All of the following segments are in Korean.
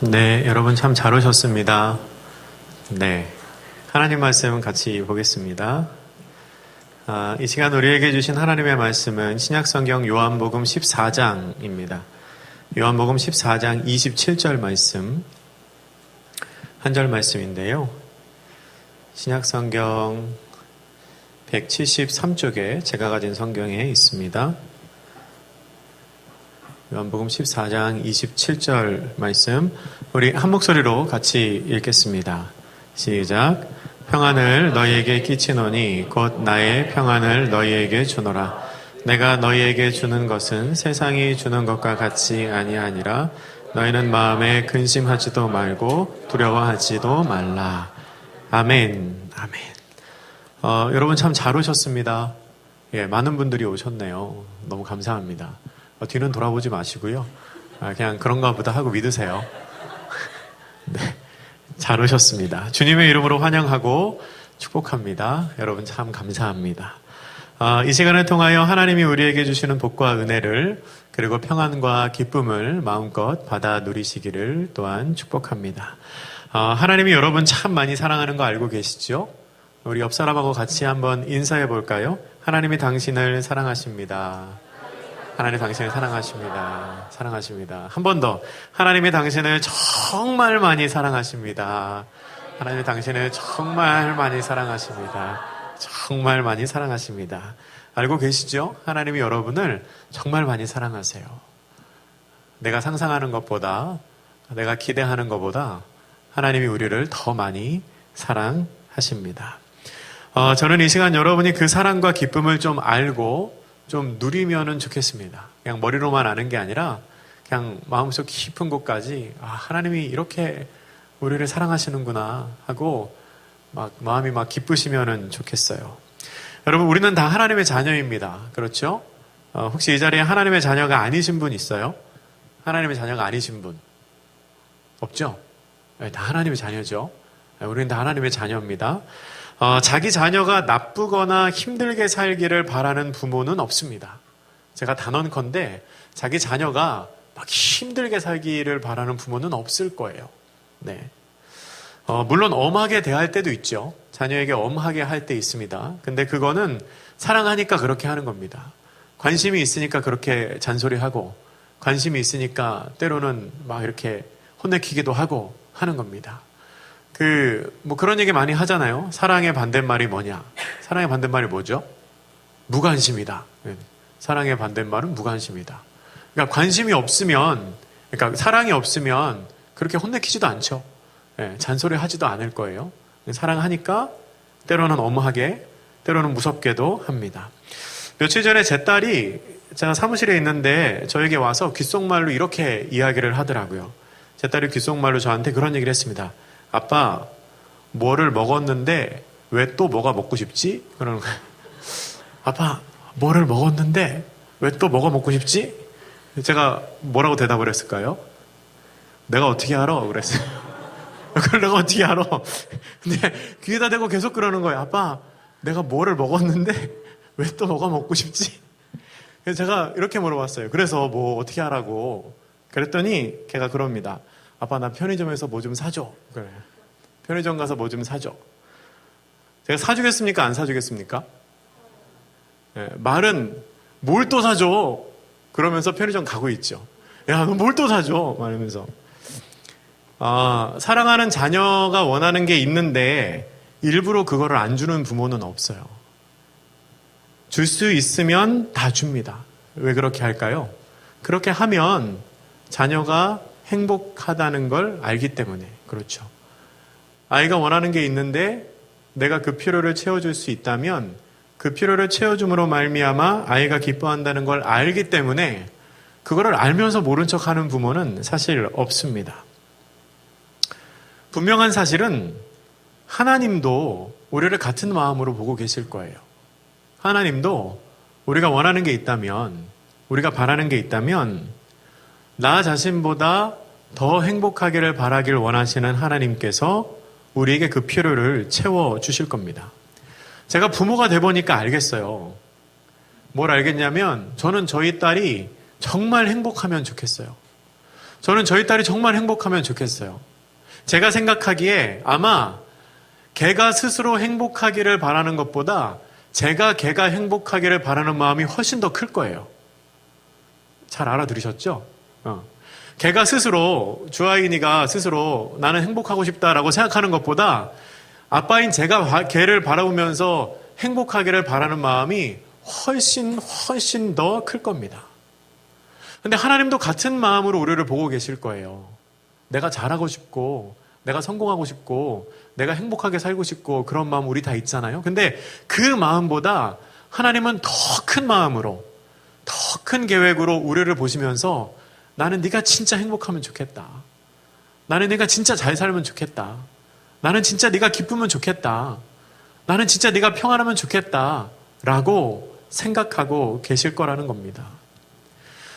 네, 여러분 참 잘 오셨습니다. 네, 하나님 말씀 같이 보겠습니다. 이 시간 우리에게 주신 하나님의 말씀은 신약성경 요한복음 14장입니다. 요한복음 14장 27절 말씀, 한 절 말씀인데요. 신약성경 173쪽에 제가 가진 성경에 있습니다. 요한복음 14장 27절 말씀, 우리 한 목소리로 같이 읽겠습니다. 시작. 평안을 너희에게 끼치노니 곧 나의 평안을 너희에게 주노라. 내가 너희에게 주는 것은 세상이 주는 것과 같이 아니하니라. 너희는 마음에 근심하지도 말고 두려워하지도 말라. 아멘. 아멘. 여러분 참 잘 오셨습니다. 예, 많은 분들이 오셨네요. 너무 감사합니다. 뒤는 돌아보지 마시고요. 그냥 그런가 보다 하고 믿으세요. 네, 잘 오셨습니다. 주님의 이름으로 환영하고 축복합니다. 여러분 참 감사합니다. 이 시간을 통하여 하나님이 우리에게 주시는 복과 은혜를 그리고 평안과 기쁨을 마음껏 받아 누리시기를 또한 축복합니다. 하나님이 여러분 참 많이 사랑하는 거 알고 계시죠? 우리 옆 사람하고 같이 한번 인사해 볼까요? 하나님이 당신을 사랑하십니다. 하나님 당신을 사랑하십니다. 사랑하십니다. 한 번 더. 하나님이 당신을 정말 많이 사랑하십니다. 하나님이 당신을 정말 많이 사랑하십니다. 정말 많이 사랑하십니다. 알고 계시죠? 하나님이 여러분을 정말 많이 사랑하세요. 내가 상상하는 것보다, 내가 기대하는 것보다 하나님이 우리를 더 많이 사랑하십니다. 저는 이 시간 여러분이 그 사랑과 기쁨을 좀 알고 좀 누리면은 좋겠습니다. 그냥 머리로만 아는 게 아니라 그냥 마음속 깊은 곳까지 하나님이 이렇게 우리를 사랑하시는구나 하고 마음이 기쁘시면은 좋겠어요. 여러분 우리는 다 하나님의 자녀입니다. 그렇죠? 혹시 이 자리에 하나님의 자녀가 아니신 분 있어요? 하나님의 자녀가 아니신 분 없죠? 네, 다 하나님의 자녀죠. 우리는 다 하나님의 자녀입니다. 자기 자녀가 나쁘거나 힘들게 살기를 바라는 부모는 없습니다. 제가 단언컨대 자기 자녀가 막 힘들게 살기를 바라는 부모는 없을 거예요. 네. 물론 엄하게 대할 때도 있죠. 자녀에게 엄하게 할 때 있습니다. 근데 그거는 사랑하니까 그렇게 하는 겁니다. 관심이 있으니까 그렇게 잔소리하고 관심이 있으니까 때로는 막 이렇게 혼내키기도 하고 하는 겁니다. 그런 얘기 많이 하잖아요. 사랑의 반대말이 뭐냐? 사랑의 반대말이 뭐죠? 무관심이다. 사랑의 반대말은 무관심이다. 그러니까 관심이 없으면, 그러니까 사랑이 없으면 그렇게 혼내키지도 않죠. 잔소리 하지도 않을 거예요. 사랑하니까 때로는 엄하게, 때로는 무섭게도 합니다. 며칠 전에 제 딸이 제가 사무실에 있는데 저에게 와서 귓속말로 이렇게 이야기를 하더라고요. 제 딸이 귓속말로 저한테 그런 얘기를 했습니다. 아빠, 뭐를 먹었는데 왜 또 뭐가 먹고 싶지? 그러는 거예요. 아빠, 뭐를 먹었는데 왜 또 뭐가 먹고 싶지? 제가 뭐라고 대답을 했을까요? 내가 어떻게 알아? 그랬어요. 그걸 내가 어떻게 알아? 근데 귀에다 대고 계속 그러는 거예요. 아빠, 내가 뭐를 먹었는데 왜 또 뭐가 먹고 싶지? 그래서 제가 이렇게 물어봤어요. 그래서 뭐 어떻게 하라고? 그랬더니 걔가 그럽니다. 아빠, 나 편의점에서 뭐 좀 사줘. 그래. 편의점 가서 뭐 좀 사줘. 제가 사주겠습니까? 안 사주겠습니까? 네, 말은 뭘 또 사줘? 그러면서 편의점 가고 있죠. 야, 너 뭘 또 사줘? 말하면서. 사랑하는 자녀가 원하는 게 있는데 일부러 그거를 안 주는 부모는 없어요. 줄 수 있으면 다 줍니다. 왜 그렇게 할까요? 그렇게 하면 자녀가 행복하다는 걸 알기 때문에 그렇죠. 아이가 원하는 게 있는데 내가 그 필요를 채워줄 수 있다면 그 필요를 채워줌으로 말미암아 아이가 기뻐한다는 걸 알기 때문에 그거를 알면서 모른 척하는 부모는 사실 없습니다. 분명한 사실은 하나님도 우리를 같은 마음으로 보고 계실 거예요. 하나님도 우리가 원하는 게 있다면, 우리가 바라는 게 있다면 나 자신보다 더 행복하기를 바라길 원하시는 하나님께서 우리에게 그 필요를 채워주실 겁니다. 제가 부모가 돼보니까 알겠어요. 뭘 알겠냐면 저는 저희 딸이 정말 행복하면 좋겠어요. 저는 저희 딸이 정말 행복하면 좋겠어요. 제가 생각하기에 아마 걔가 스스로 행복하기를 바라는 것보다 제가 걔가 행복하기를 바라는 마음이 훨씬 더 클 거예요. 잘 알아들으셨죠? 걔가 스스로, 주아인이가 스스로 나는 행복하고 싶다라고 생각하는 것보다 아빠인 제가 걔를 바라보면서 행복하기를 바라는 마음이 훨씬 더 클 겁니다. 근데 하나님도 같은 마음으로 우리를 보고 계실 거예요. 내가 잘하고 싶고, 내가 성공하고 싶고, 내가 행복하게 살고 싶고, 그런 마음 우리 다 있잖아요. 근데 그 마음보다 하나님은 더 큰 마음으로, 더 큰 계획으로 우리를 보시면서 나는 네가 진짜 행복하면 좋겠다. 나는 네가 진짜 잘 살면 좋겠다. 나는 진짜 네가 기쁘면 좋겠다. 나는 진짜 네가 평안하면 좋겠다. 라고 생각하고 계실 거라는 겁니다.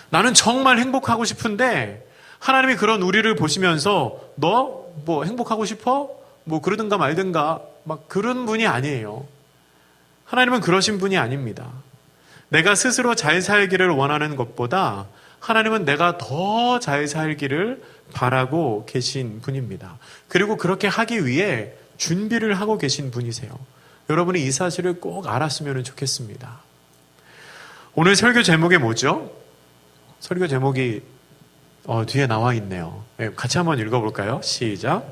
나는 정말 행복하고 싶은데 하나님이 그런 우리를 보시면서 너 뭐 행복하고 싶어? 뭐 그러든가 말든가 막 그런 분이 아니에요. 하나님은 그러신 분이 아닙니다. 내가 스스로 잘 살기를 원하는 것보다 하나님은 내가 더 잘 살기를 바라고 계신 분입니다. 그리고 그렇게 하기 위해 준비를 하고 계신 분이세요. 여러분이 이 사실을 꼭 알았으면 좋겠습니다. 오늘 설교 제목이 뭐죠? 설교 제목이 뒤에 나와 있네요. 같이 한번 읽어볼까요? 시작.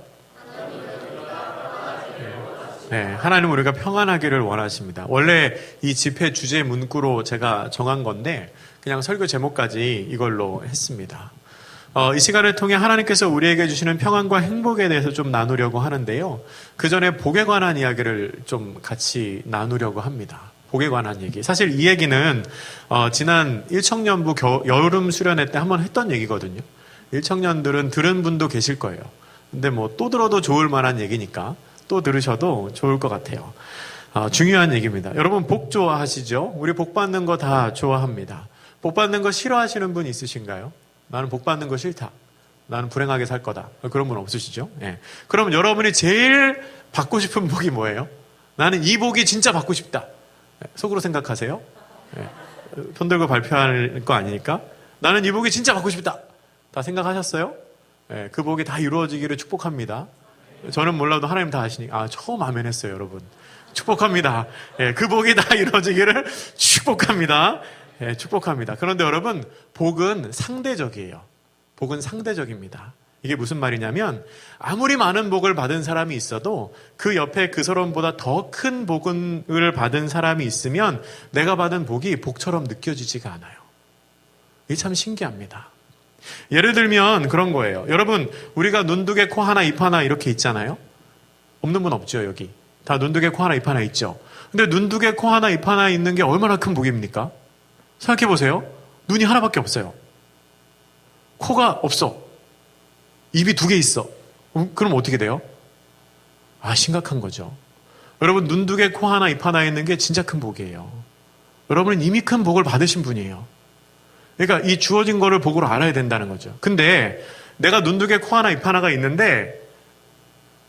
하나님 우리가 평안하기를 원하십니다. 원래 이 집회 주제 문구로 제가 정한 건데 그냥 설교 제목까지 이걸로 했습니다. 이 시간을 통해 하나님께서 우리에게 주시는 평안과 행복에 대해서 좀 나누려고 하는데요. 그 전에 복에 관한 이야기를 좀 같이 나누려고 합니다. 복에 관한 얘기. 사실 이 얘기는 지난 1청년부 여름 수련회 때 한번 했던 얘기거든요. 1청년들은 들은 분도 계실 거예요. 근데 뭐 또 들어도 좋을 만한 얘기니까 또 들으셔도 좋을 것 같아요. 중요한 얘기입니다. 여러분 복 좋아하시죠? 우리 복 받는 거 다 좋아합니다. 복 받는 거 싫어하시는 분 있으신가요? 나는 복 받는 거 싫다. 나는 불행하게 살 거다. 그런 분 없으시죠? 그럼 여러분이 제일 받고 싶은 복이 뭐예요? 나는 이 복이 진짜 받고 싶다. 속으로 생각하세요. 손 들고 발표할 거 아니니까. 나는 이 복이 진짜 받고 싶다. 다 생각하셨어요? 그 복이 다 이루어지기를 축복합니다. 저는 몰라도 하나님 다 아시니까. 처음 아멘 했어요, 여러분. 축복합니다. 그 복이 다 이루어지기를 축복합니다. 축복합니다. 그런데 여러분, 복은 상대적이에요. 복은 상대적입니다. 이게 무슨 말이냐면 아무리 많은 복을 받은 사람이 있어도 그 옆에 그 사람보다 더 큰 복을 받은 사람이 있으면 내가 받은 복이 복처럼 느껴지지가 않아요. 이게 참 신기합니다. 예를 들면 그런 거예요. 여러분 우리가 눈 두 개, 코 하나, 입 하나 이렇게 있잖아요. 없는 분 없죠 여기. 다 눈 두 개, 코 하나, 입 하나 있죠. 근데 눈 두 개, 코 하나, 입 하나 있는 게 얼마나 큰 복입니까? 생각해 보세요. 눈이 하나밖에 없어요. 코가 없어. 입이 두 개 있어. 그럼 어떻게 돼요? 심각한 거죠. 여러분 눈 두 개, 코 하나, 입 하나 있는 게 진짜 큰 복이에요. 여러분은 이미 큰 복을 받으신 분이에요. 그러니까 이 주어진 거를 복으로 알아야 된다는 거죠. 근데 내가 눈 두 개, 코 하나, 입 하나가 있는데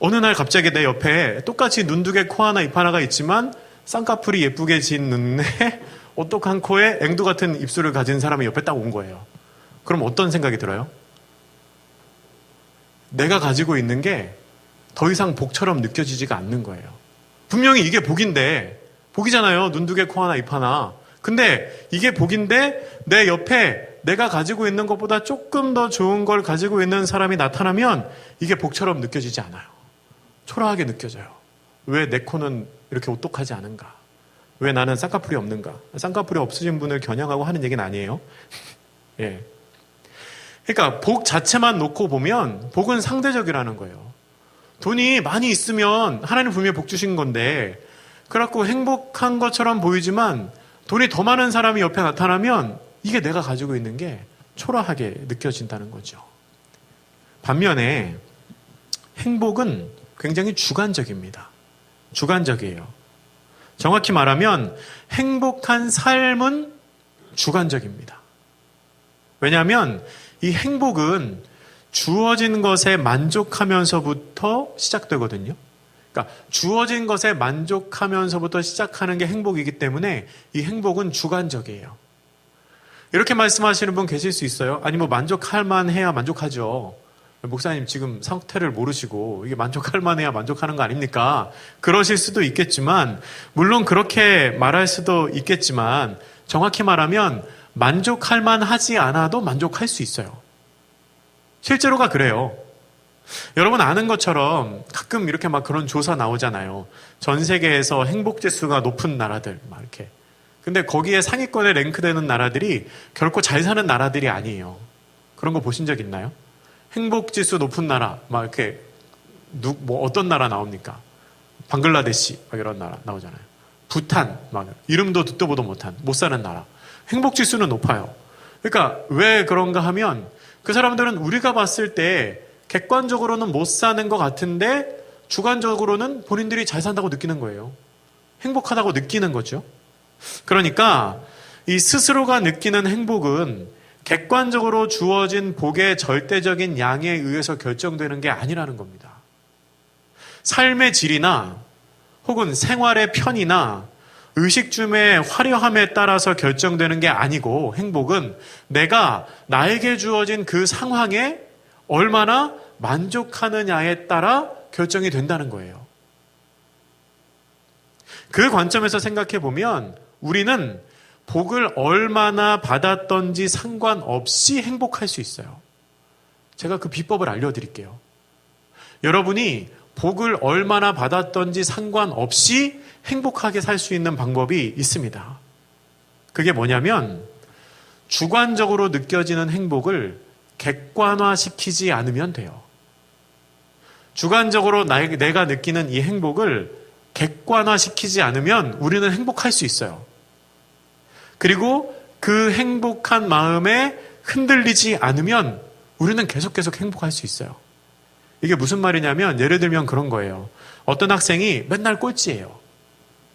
어느 날 갑자기 내 옆에 똑같이 눈 두 개, 코 하나, 입 하나가 있지만 쌍꺼풀이 예쁘게 진 눈에 오똑한 코에 앵두 같은 입술을 가진 사람이 옆에 딱 온 거예요. 그럼 어떤 생각이 들어요? 내가 가지고 있는 게 더 이상 복처럼 느껴지지가 않는 거예요. 분명히 이게 복인데, 복이잖아요. 눈 두 개, 코 하나, 입 하나. 근데 이게 복인데 내 옆에 내가 가지고 있는 것보다 조금 더 좋은 걸 가지고 있는 사람이 나타나면 이게 복처럼 느껴지지 않아요. 초라하게 느껴져요. 왜 내 코는 이렇게 오똑하지 않은가? 왜 나는 쌍꺼풀이 없는가? 쌍꺼풀이 없으신 분을 겨냥하고 하는 얘기는 아니에요. 그러니까 복 자체만 놓고 보면 복은 상대적이라는 거예요. 돈이 많이 있으면 하나님 분명히 복 주신 건데 그래갖고 행복한 것처럼 보이지만 돈이 더 많은 사람이 옆에 나타나면 이게 내가 가지고 있는 게 초라하게 느껴진다는 거죠. 반면에 행복은 굉장히 주관적입니다. 주관적이에요. 정확히 말하면 행복한 삶은 주관적입니다. 왜냐하면 이 행복은 주어진 것에 만족하면서부터 시작되거든요. 그러니까 주어진 것에 만족하면서부터 시작하는 게 행복이기 때문에 이 행복은 주관적이에요. 이렇게 말씀하시는 분 계실 수 있어요. 아니 뭐 만족할 만해야 만족하죠. 목사님 지금 상태를 모르시고 이게 만족할 만해야 만족하는 거 아닙니까? 그러실 수도 있겠지만, 물론 그렇게 말할 수도 있겠지만, 정확히 말하면 만족할 만하지 않아도 만족할 수 있어요. 실제로가 그래요. 여러분 아는 것처럼 가끔 이렇게 막 그런 조사 나오잖아요. 전 세계에서 행복 지수가 높은 나라들 막 이렇게. 근데 거기에 상위권에 랭크되는 나라들이 결코 잘 사는 나라들이 아니에요. 그런 거 보신 적 있나요? 행복 지수 높은 나라 막 이렇게 뭐 어떤 나라 나옵니까? 방글라데시 막 이런 나라 나오잖아요. 부탄 막 이름도 듣도 보도 못한 못 사는 나라. 행복 지수는 높아요. 그러니까 왜 그런가 하면 그 사람들은 우리가 봤을 때 객관적으로는 못 사는 것 같은데 주관적으로는 본인들이 잘 산다고 느끼는 거예요. 행복하다고 느끼는 거죠. 그러니까 이 스스로가 느끼는 행복은 객관적으로 주어진 복의 절대적인 양에 의해서 결정되는 게 아니라는 겁니다. 삶의 질이나 혹은 생활의 편이나 의식주의 화려함에 따라서 결정되는 게 아니고, 행복은 내가 나에게 주어진 그 상황에 얼마나 만족하느냐에 따라 결정이 된다는 거예요. 그 관점에서 생각해 보면 우리는 복을 얼마나 받았던지 상관없이 행복할 수 있어요. 제가 그 비법을 알려드릴게요. 여러분이 복을 얼마나 받았던지 상관없이 행복하게 살 수 있는 방법이 있습니다. 그게 뭐냐면 주관적으로 느껴지는 행복을 객관화시키지 않으면 돼요. 주관적으로 내가 느끼는 이 행복을 객관화시키지 않으면 우리는 행복할 수 있어요. 그리고 그 행복한 마음에 흔들리지 않으면 우리는 계속 행복할 수 있어요. 이게 무슨 말이냐면, 예를 들면 그런 거예요. 어떤 학생이 맨날 꼴찌예요.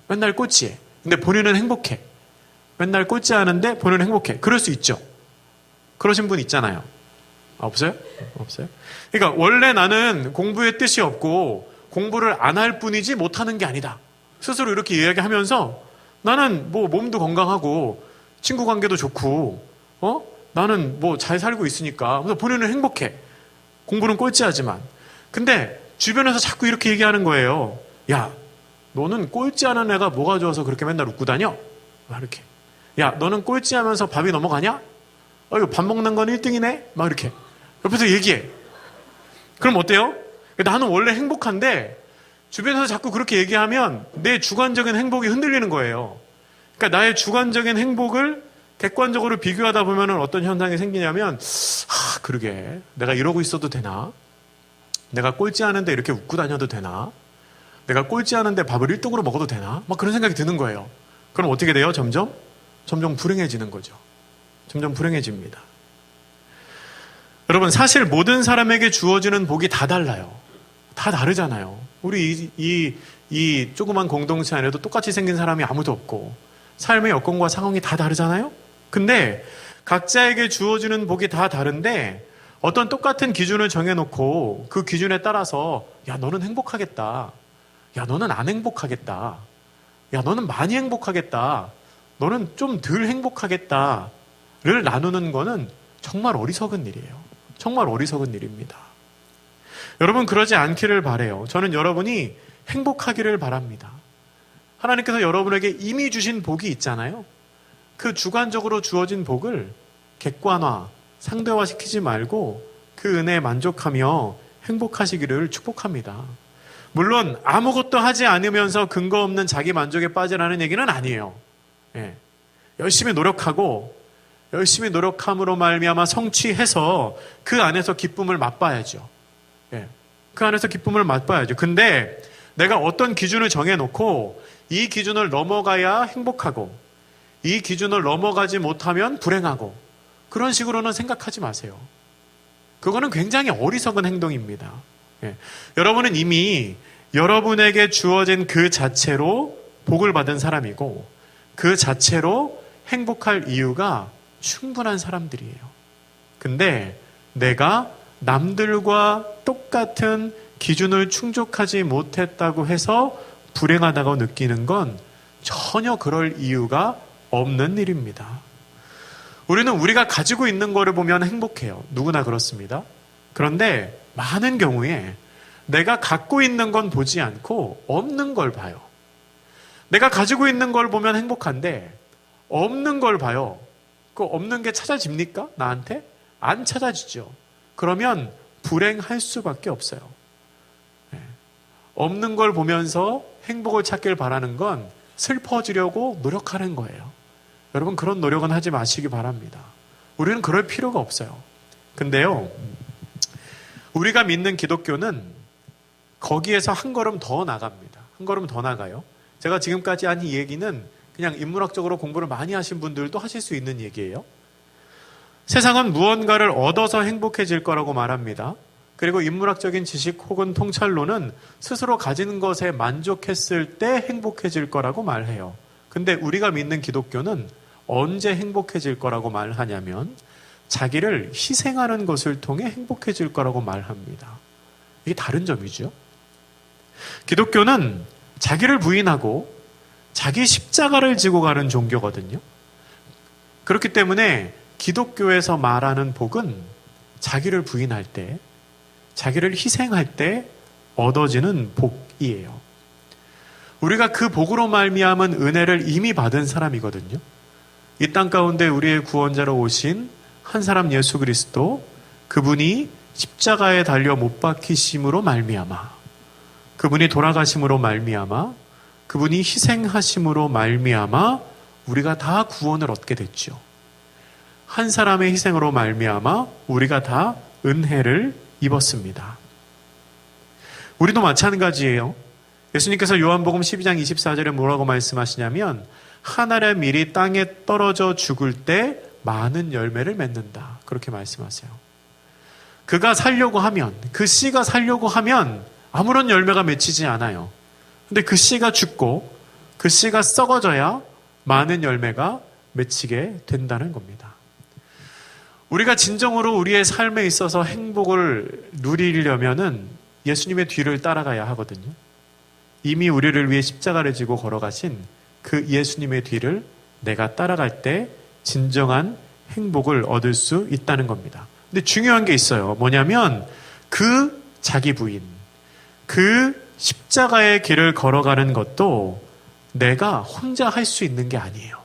맨날 꼴찌해. 근데 본인은 행복해. 맨날 꼴찌하는데 본인은 행복해. 그럴 수 있죠. 그러신 분 있잖아요. 없어요? 없어요? 그러니까 원래 나는 공부에 뜻이 없고 공부를 안 할 뿐이지 못하는 게 아니다. 스스로 이렇게 이야기하면서 나는 뭐 몸도 건강하고 친구 관계도 좋고 나는 뭐 잘 살고 있으니까. 그래서 본인은 행복해. 공부는 꼴찌하지만. 근데 주변에서 자꾸 이렇게 얘기하는 거예요. 야, 너는 꼴찌하는 애가 뭐가 좋아서 그렇게 맨날 웃고 다녀? 막 이렇게. 야, 너는 꼴찌하면서 밥이 넘어가냐? 이거 밥 먹는 건 1등이네? 막 이렇게. 옆에서 얘기해. 그럼 어때요? 나는 원래 행복한데 주변에서 자꾸 그렇게 얘기하면 내 주관적인 행복이 흔들리는 거예요. 그러니까 나의 주관적인 행복을 객관적으로 비교하다 보면 어떤 현상이 생기냐면, 그러게 내가 이러고 있어도 되나? 내가 꼴찌하는데 이렇게 웃고 다녀도 되나? 내가 꼴찌하는데 밥을 1등으로 먹어도 되나? 막 그런 생각이 드는 거예요. 그럼 어떻게 돼요? 점점 불행해지는 거죠. 점점 불행해집니다. 여러분, 사실 모든 사람에게 주어지는 복이 다 달라요. 다 다르잖아요. 우리 이 조그만 공동체 안에도 똑같이 생긴 사람이 아무도 없고 삶의 여건과 상황이 다 다르잖아요. 근데 각자에게 주어지는 복이 다 다른데 어떤 똑같은 기준을 정해놓고 그 기준에 따라서 야, 너는 행복하겠다. 야, 너는 안 행복하겠다. 야, 너는 많이 행복하겠다. 너는 좀 덜 행복하겠다를 나누는 거는 정말 어리석은 일이에요. 정말 어리석은 일입니다. 여러분, 그러지 않기를 바라요. 저는 여러분이 행복하기를 바랍니다. 하나님께서 여러분에게 이미 주신 복이 있잖아요. 그 주관적으로 주어진 복을 객관화, 상대화시키지 말고 그 은혜에 만족하며 행복하시기를 축복합니다. 물론 아무것도 하지 않으면서 근거 없는 자기 만족에 빠지라는 얘기는 아니에요. 열심히 노력함으로 말미암아 성취해서 그 안에서 기쁨을 맛봐야죠. 그 안에서 기쁨을 맛봐야죠. 근데 내가 어떤 기준을 정해놓고 이 기준을 넘어가야 행복하고 이 기준을 넘어가지 못하면 불행하고 그런 식으로는 생각하지 마세요. 그거는 굉장히 어리석은 행동입니다. 여러분은 이미 여러분에게 주어진 그 자체로 복을 받은 사람이고 그 자체로 행복할 이유가 충분한 사람들이에요. 근데 내가 남들과 똑같은 기준을 충족하지 못했다고 해서 불행하다고 느끼는 건 전혀 그럴 이유가 없는 일입니다. 우리는 우리가 가지고 있는 거를 보면 행복해요. 누구나 그렇습니다. 그런데 많은 경우에 내가 갖고 있는 건 보지 않고 없는 걸 봐요. 내가 가지고 있는 걸 보면 행복한데 없는 걸 봐요. 그 없는 게 찾아집니까? 나한테? 안 찾아지죠. 그러면 불행할 수밖에 없어요. 없는 걸 보면서 행복을 찾길 바라는 건 슬퍼지려고 노력하는 거예요. 여러분, 그런 노력은 하지 마시기 바랍니다. 우리는 그럴 필요가 없어요. 근데요, 우리가 믿는 기독교는 거기에서 한 걸음 더 나갑니다. 한 걸음 더 나가요. 제가 지금까지 한 이 얘기는 그냥 인문학적으로 공부를 많이 하신 분들도 하실 수 있는 얘기예요. 세상은 무언가를 얻어서 행복해질 거라고 말합니다. 그리고 인문학적인 지식 혹은 통찰로는 스스로 가진 것에 만족했을 때 행복해질 거라고 말해요. 근데 우리가 믿는 기독교는 언제 행복해질 거라고 말하냐면 자기를 희생하는 것을 통해 행복해질 거라고 말합니다. 이게 다른 점이죠. 기독교는 자기를 부인하고 자기 십자가를 지고 가는 종교거든요. 그렇기 때문에 기독교에서 말하는 복은 자기를 부인할 때, 자기를 희생할 때 얻어지는 복이에요. 우리가 그 복으로 말미암은 은혜를 이미 받은 사람이거든요. 이 땅 가운데 우리의 구원자로 오신 한 사람 예수 그리스도, 그분이 십자가에 달려 못 박히심으로 말미암아, 그분이 돌아가심으로 말미암아, 그분이 희생하심으로 말미암아 우리가 다 구원을 얻게 됐죠. 한 사람의 희생으로 말미암아 우리가 다 은혜를 입었습니다. 우리도 마찬가지예요. 예수님께서 요한복음 12장 24절에 뭐라고 말씀하시냐면 한 알의 밀이 땅에 떨어져 죽을 때 많은 열매를 맺는다. 그렇게 말씀하세요. 그가 살려고 하면, 그 씨가 살려고 하면 아무런 열매가 맺히지 않아요. 근데 그 씨가 죽고 그 씨가 썩어져야 많은 열매가 맺히게 된다는 겁니다. 우리가 진정으로 우리의 삶에 있어서 행복을 누리려면은 예수님의 뒤를 따라가야 하거든요. 이미 우리를 위해 십자가를 지고 걸어가신 그 예수님의 뒤를 내가 따라갈 때 진정한 행복을 얻을 수 있다는 겁니다. 근데 중요한 게 있어요. 뭐냐면 그 자기 부인, 그 십자가의 길을 걸어가는 것도 내가 혼자 할 수 있는 게 아니에요.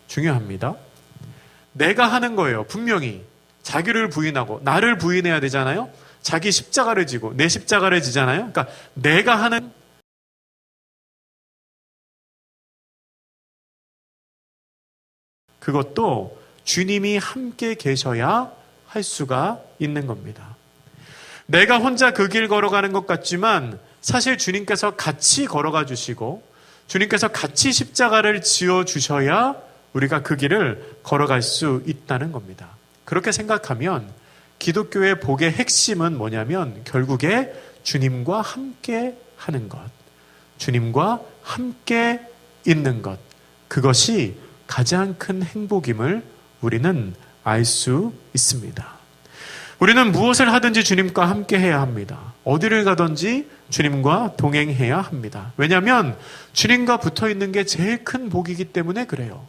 중요합니다. 내가 하는 거예요. 분명히 자기를 부인하고 나를 부인해야 되잖아요. 자기 십자가를 지고 내 십자가를 지잖아요. 그러니까 내가 하는, 그것도 주님이 함께 계셔야 할 수가 있는 겁니다. 내가 혼자 그 길 걸어가는 것 같지만 사실 주님께서 같이 걸어가 주시고 주님께서 같이 십자가를 지어 주셔야 우리가 그 길을 걸어갈 수 있다는 겁니다. 그렇게 생각하면 기독교의 복의 핵심은 뭐냐면 결국에 주님과 함께 하는 것, 주님과 함께 있는 것, 그것이 가장 큰 행복임을 우리는 알 수 있습니다. 우리는 무엇을 하든지 주님과 함께 해야 합니다. 어디를 가든지 주님과 동행해야 합니다. 왜냐하면 주님과 붙어 있는 게 제일 큰 복이기 때문에 그래요.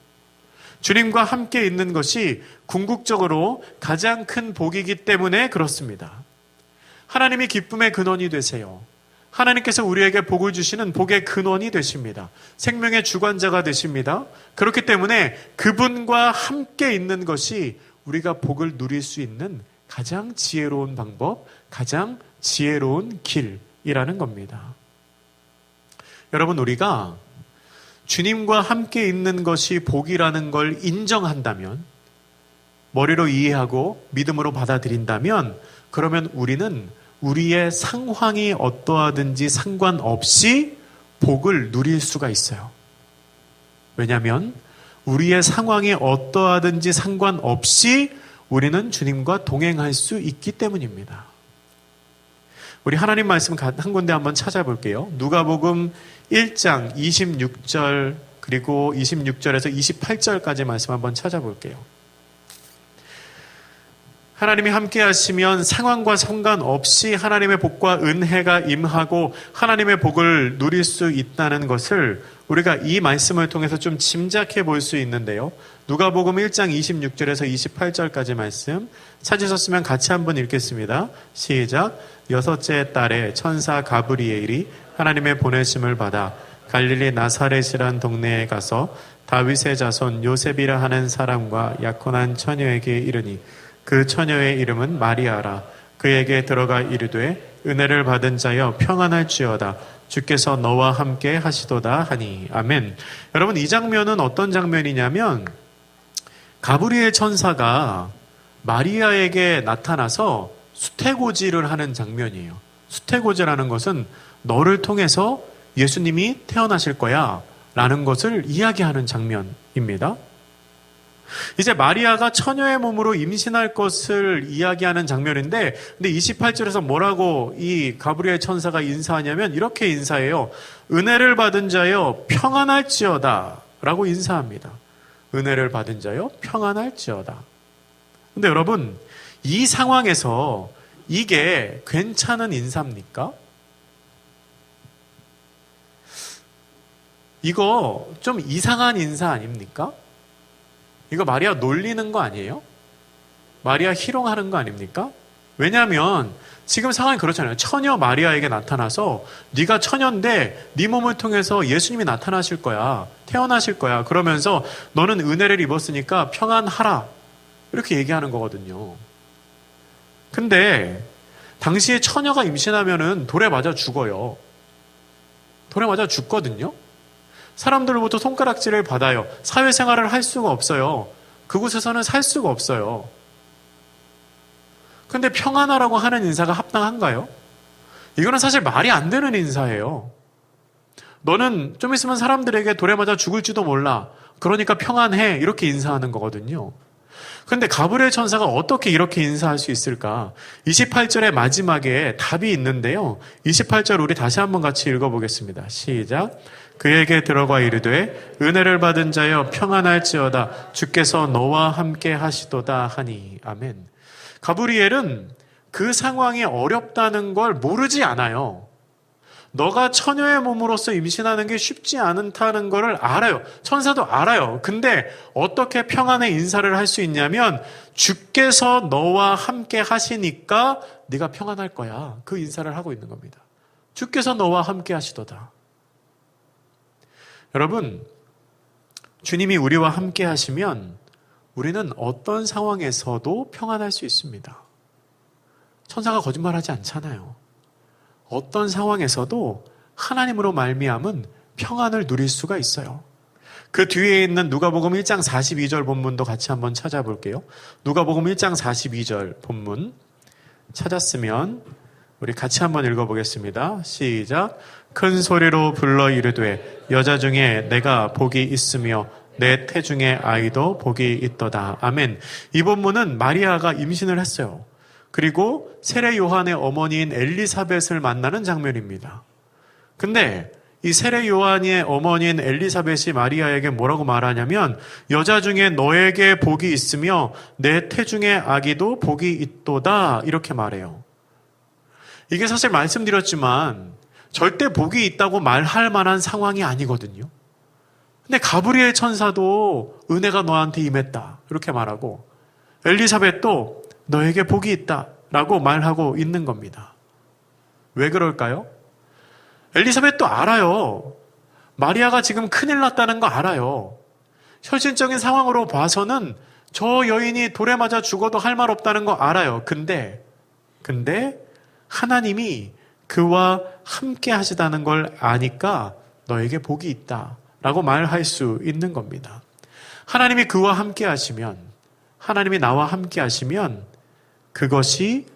주님과 함께 있는 것이 궁극적으로 가장 큰 복이기 때문에 그렇습니다. 하나님이 기쁨의 근원이 되세요. 하나님께서 우리에게 복을 주시는 복의 근원이 되십니다. 생명의 주관자가 되십니다. 그렇기 때문에 그분과 함께 있는 것이 우리가 복을 누릴 수 있는 가장 지혜로운 방법, 가장 지혜로운 길이라는 겁니다. 여러분, 우리가 주님과 함께 있는 것이 복이라는 걸 인정한다면, 머리로 이해하고 믿음으로 받아들인다면, 그러면 우리는 우리의 상황이 어떠하든지 상관없이 복을 누릴 수가 있어요. 왜냐하면 우리의 상황이 어떠하든지 상관없이 우리는 주님과 동행할 수 있기 때문입니다. 우리 하나님 말씀 한 군데 한번 찾아볼게요. 누가복음 1장 26절 그리고 26절에서 28절까지 말씀 한번 찾아볼게요. 하나님이 함께 하시면 상황과 상관없이 하나님의 복과 은혜가 임하고 하나님의 복을 누릴 수 있다는 것을 우리가 이 말씀을 통해서 좀 짐작해 볼 수 있는데요. 누가복음 1장 26절에서 28절까지 말씀 찾으셨으면 같이 한번 읽겠습니다. 시작. 여섯째 달에 천사 가브리엘이 하나님의 보내심을 받아 갈릴리 나사렛이란 동네에 가서 다윗의 자손 요셉이라 하는 사람과 약혼한 처녀에게 이르니 그 처녀의 이름은 마리아라. 그에게 들어가 이르되 은혜를 받은 자여 평안할지어다. 주께서 너와 함께 하시도다 하니. 아멘. 여러분, 이 장면은 어떤 장면이냐면 가브리엘 천사가 마리아에게 나타나서 수태고지를 하는 장면이에요. 수태고지라는 것은 너를 통해서 예수님이 태어나실 거야 라는 것을 이야기하는 장면입니다. 이제 마리아가 처녀의 몸으로 임신할 것을 이야기하는 장면인데, 근데 28절에서 뭐라고 이 가브리엘 천사가 인사하냐면 이렇게 인사해요. 은혜를 받은 자여 평안할지어다 라고 인사합니다. 은혜를 받은 자여 평안할지어다. 근데 여러분, 이 상황에서 이게 괜찮은 인사입니까? 이거 좀 이상한 인사 아닙니까? 이거 마리아 놀리는 거 아니에요? 마리아 희롱하는 거 아닙니까? 왜냐하면 지금 상황이 그렇잖아요. 처녀 마리아에게 나타나서 네가 처녀인데 네 몸을 통해서 예수님이 나타나실 거야. 태어나실 거야. 그러면서 너는 은혜를 입었으니까 평안하라. 이렇게 얘기하는 거거든요. 근데 당시에 처녀가 임신하면은 돌에 맞아 죽어요. 돌에 맞아 죽거든요. 사람들로부터 손가락질을 받아요. 사회생활을 할 수가 없어요. 그곳에서는 살 수가 없어요. 근데 평안하라고 하는 인사가 합당한가요? 이거는 사실 말이 안 되는 인사예요. 너는 좀 있으면 사람들에게 돌에 맞아 죽을지도 몰라. 그러니까 평안해. 이렇게 인사하는 거거든요. 근데 가브리엘 천사가 어떻게 이렇게 인사할 수 있을까? 28절의 마지막에 답이 있는데요. 28절 우리 다시 한번 같이 읽어보겠습니다. 시작. 그에게 들어가 이르되 은혜를 받은 자여 평안할지어다. 주께서 너와 함께 하시도다 하니. 아멘. 가브리엘은 그 상황이 어렵다는 걸 모르지 않아요. 너가 처녀의 몸으로서 임신하는 게 쉽지 않다는 걸 알아요. 천사도 알아요. 근데 어떻게 평안의 인사를 할 수 있냐면 주께서 너와 함께 하시니까 네가 평안할 거야. 그 인사를 하고 있는 겁니다. 주께서 너와 함께 하시도다. 여러분, 주님이 우리와 함께 하시면 우리는 어떤 상황에서도 평안할 수 있습니다. 천사가 거짓말하지 않잖아요. 어떤 상황에서도 하나님으로 말미암은 평안을 누릴 수가 있어요. 그 뒤에 있는 누가복음 1장 42절 본문도 같이 한번 찾아볼게요. 누가복음 1장 42절 본문 찾았으면 우리 같이 한번 읽어보겠습니다. 시작. 큰 소리로 불러 이르되 여자 중에 내가 복이 있으며 내 태중의 아이도 복이 있도다. 아멘. 이 본문은 마리아가 임신을 했어요. 그리고 세례 요한의 어머니인 엘리사벳을 만나는 장면입니다. 근데 이 세례 요한의 어머니인 엘리사벳이 마리아에게 뭐라고 말하냐면 여자 중에 너에게 복이 있으며 내 태중의 아기도 복이 있도다. 이렇게 말해요. 이게 사실 말씀드렸지만 절대 복이 있다고 말할 만한 상황이 아니거든요. 근데 가브리엘 천사도 은혜가 너한테 임했다. 이렇게 말하고 엘리사벳도 너에게 복이 있다. 라고 말하고 있는 겁니다. 왜 그럴까요? 엘리사벳도 알아요. 마리아가 지금 큰일 났다는 거 알아요. 현실적인 상황으로 봐서는 저 여인이 돌에 맞아 죽어도 할 말 없다는 거 알아요. 근데 하나님이 그와 함께 하시다는 걸 아니까 너에게 복이 있다. 라고 말할 수 있는 겁니다. 하나님이 그와 함께 하시면, 하나님이 나와 함께 하시면 그것이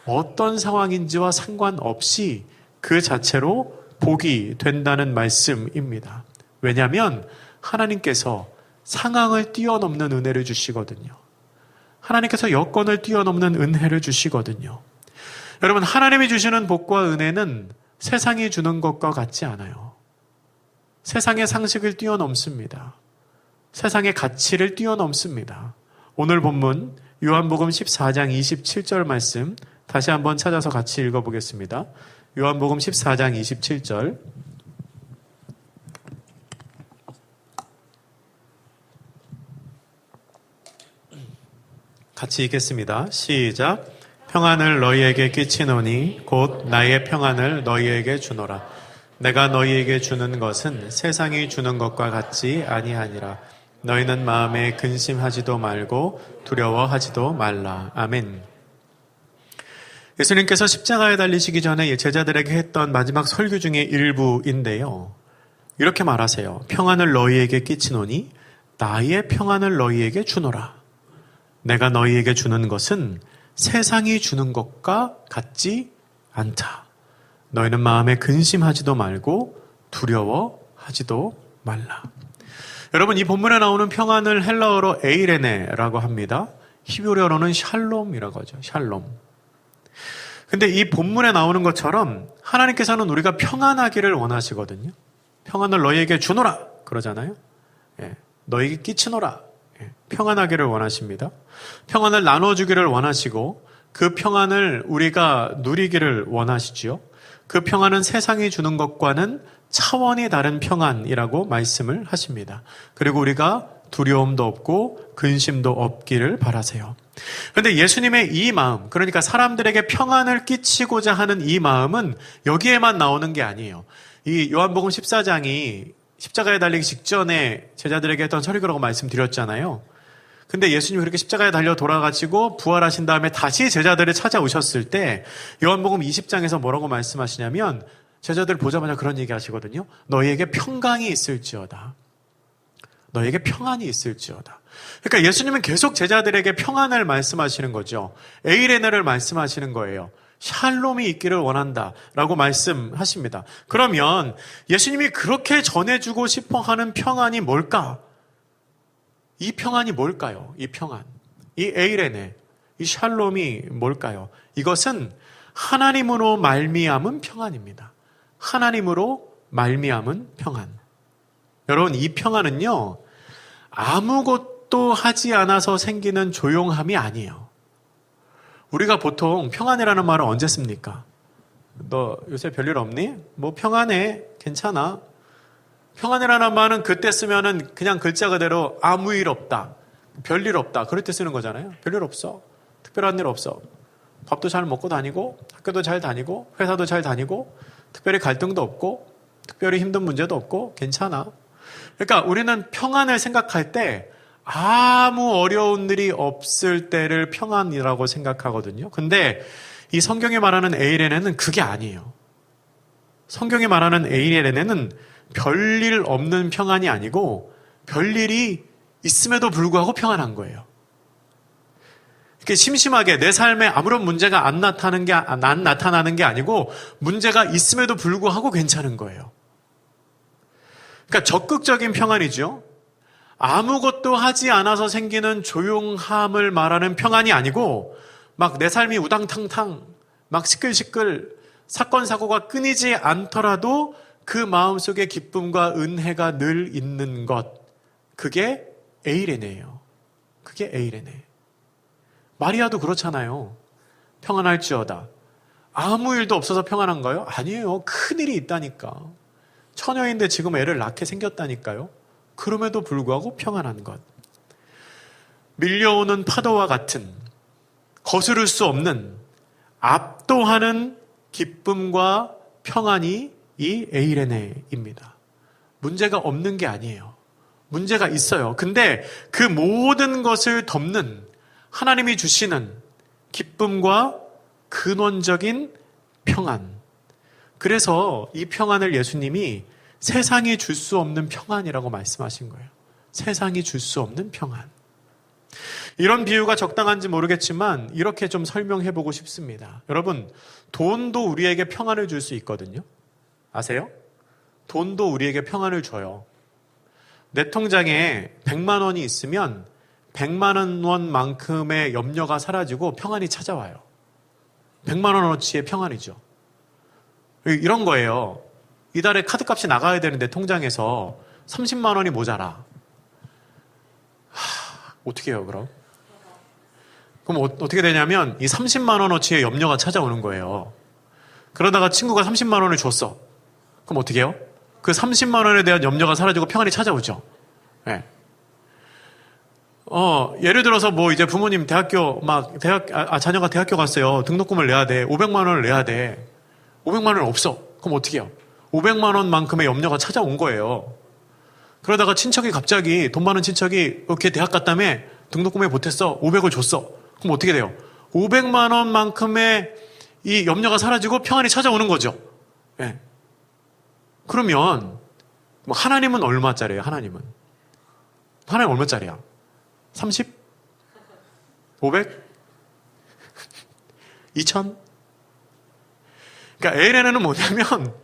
어떤 상황인지와 상관없이 그 자체로 복이 된다는 말씀입니다. 왜냐하면 하나님께서 상황을 뛰어넘는 은혜를 주시거든요. 하나님께서 여건을 뛰어넘는 은혜를 주시거든요. 여러분, 하나님이 주시는 복과 은혜는 세상이 주는 것과 같지 않아요. 세상의 상식을 뛰어넘습니다. 세상의 가치를 뛰어넘습니다. 오늘 본문 요한복음 14장 27절 말씀 다시 한번 찾아서 같이 읽어보겠습니다. 요한복음 14장 27절 같이 읽겠습니다. 시작. 평안을 너희에게 끼치노니 곧 나의 평안을 너희에게 주노라. 내가 너희에게 주는 것은 세상이 주는 것과 같지 아니하니라. 너희는 마음에 근심하지도 말고 두려워하지도 말라. 아멘. 예수님께서 십자가에 달리시기 전에 제자들에게 했던 마지막 설교 중의 일부인데요. 이렇게 말하세요. 평안을 너희에게 끼치노니 나의 평안을 너희에게 주노라. 내가 너희에게 주는 것은 세상이 주는 것과 같지 않다. 너희는 마음에 근심하지도 말고 두려워하지도 말라. 여러분, 이 본문에 나오는 평안을 헬라어로 에이레네라고 합니다. 히브리어로는 샬롬이라고 하죠. 샬롬. 근데 이 본문에 나오는 것처럼 하나님께서는 우리가 평안하기를 원하시거든요. 평안을 너희에게 주노라 그러잖아요. 너희에게 끼치노라. 평안하기를 원하십니다. 평안을 나눠주기를 원하시고 그 평안을 우리가 누리기를 원하시지요. 그 평안은 세상이 주는 것과는 차원이 다른 평안이라고 말씀을 하십니다. 그리고 우리가 두려움도 없고 근심도 없기를 바라세요. 그런데 예수님의 이 마음, 그러니까 사람들에게 평안을 끼치고자 하는 이 마음은 여기에만 나오는 게 아니에요. 이 요한복음 14장이 십자가에 달리기 직전에 제자들에게 했던 설교라고 말씀드렸잖아요. 근데 예수님이 그렇게 십자가에 달려 돌아가시고 부활하신 다음에 다시 제자들을 찾아오셨을 때 요한복음 20장에서 뭐라고 말씀하시냐면 제자들 보자마자 그런 얘기 하시거든요. 너희에게 평강이 있을지어다. 너희에게 평안이 있을지어다. 그러니까 예수님은 계속 제자들에게 평안을 말씀하시는 거죠. 에이레네를 말씀하시는 거예요. 샬롬이 있기를 원한다라고 말씀하십니다. 그러면 예수님이 그렇게 전해주고 싶어 하는 평안이 뭘까? 이 평안이 뭘까요? 이 평안, 이 에이레네, 이 샬롬이 뭘까요? 이것은 하나님으로 말미암은 평안입니다. 하나님으로 말미암은 평안. 여러분, 이 평안은요, 아무것도 하지 않아서 생기는 조용함이 아니에요. 우리가 보통 평안이라는 말을 언제 씁니까? 너 요새 별일 없니? 뭐 평안해, 괜찮아. 평안이라는 말은 그때 쓰면은 그냥 글자 그대로 아무 일 없다, 별일 없다, 그럴 때 쓰는 거잖아요. 별일 없어, 특별한 일 없어. 밥도 잘 먹고 다니고, 학교도 잘 다니고, 회사도 잘 다니고, 특별히 갈등도 없고, 특별히 힘든 문제도 없고, 괜찮아. 그러니까 우리는 평안을 생각할 때 아무 어려운 일이 없을 때를 평안이라고 생각하거든요. 근데 이 성경이 말하는 에이레네는 그게 아니에요. 성경이 말하는 에이레네는 별일 없는 평안이 아니고 별일이 있음에도 불구하고 평안한 거예요. 이렇게 심심하게 내 삶에 아무런 문제가 안 나타나는 게 아니고 문제가 있음에도 불구하고 괜찮은 거예요. 그러니까 적극적인 평안이죠. 아무것도 하지 않아서 생기는 조용함을 말하는 평안이 아니고 막 내 삶이 우당탕탕, 막 시끌시끌, 사건 사고가 끊이지 않더라도 그 마음속에 기쁨과 은혜가 늘 있는 것, 그게 에이레네예요. 그게 에이레네. 마리아도 그렇잖아요. 평안할지어다. 아무 일도 없어서 평안한가요? 아니에요. 큰일이 있다니까. 처녀인데 지금 애를 낳게 생겼다니까요. 그럼에도 불구하고 평안한 것. 밀려오는 파도와 같은 거스를 수 없는 압도하는 기쁨과 평안이 이 에이레네입니다. 문제가 없는 게 아니에요. 문제가 있어요. 근데 그 모든 것을 덮는 하나님이 주시는 기쁨과 근원적인 평안. 그래서 이 평안을 예수님이 세상이 줄 수 없는 평안이라고 말씀하신 거예요. 세상이 줄 수 없는 평안. 이런 비유가 적당한지 모르겠지만 이렇게 좀 설명해 보고 싶습니다. 여러분, 돈도 우리에게 평안을 줄 수 있거든요. 아세요? 돈도 우리에게 평안을 줘요. 내 통장에 100만 원이 있으면 100만 원만큼의 염려가 사라지고 평안이 찾아와요. 100만 원어치의 평안이죠. 이런 거예요. 이달에 카드값이 나가야 되는데 통장에서 30만 원이 모자라. 어떻게 해요, 그럼? 그럼 어떻게 되냐면 이 30만 원어치의 염려가 찾아오는 거예요. 그러다가 친구가 30만 원을 줬어. 그럼 어떻게 해요? 그 30만 원에 대한 염려가 사라지고 평안이 찾아오죠. 네. 예를 들어서 뭐 이제 부모님 자녀가 대학교 갔어요. 등록금을 내야 돼. 500만 원을 내야 돼. 500만 원 없어. 그럼 어떻게 해요? 500만 원만큼의 염려가 찾아온 거예요. 그러다가 친척이 갑자기, 돈 많은 친척이 이렇게 대학 갔다며 등록금에 보탰어. 500을 줬어. 그럼 어떻게 돼요? 500만 원만큼의 이 염려가 사라지고 평안이 찾아오는 거죠. 예. 그러면 뭐 하나님은 얼마짜리예요? 하나님 얼마짜리야? 30? 500? 2000? 그러니까 에이레네는 뭐냐면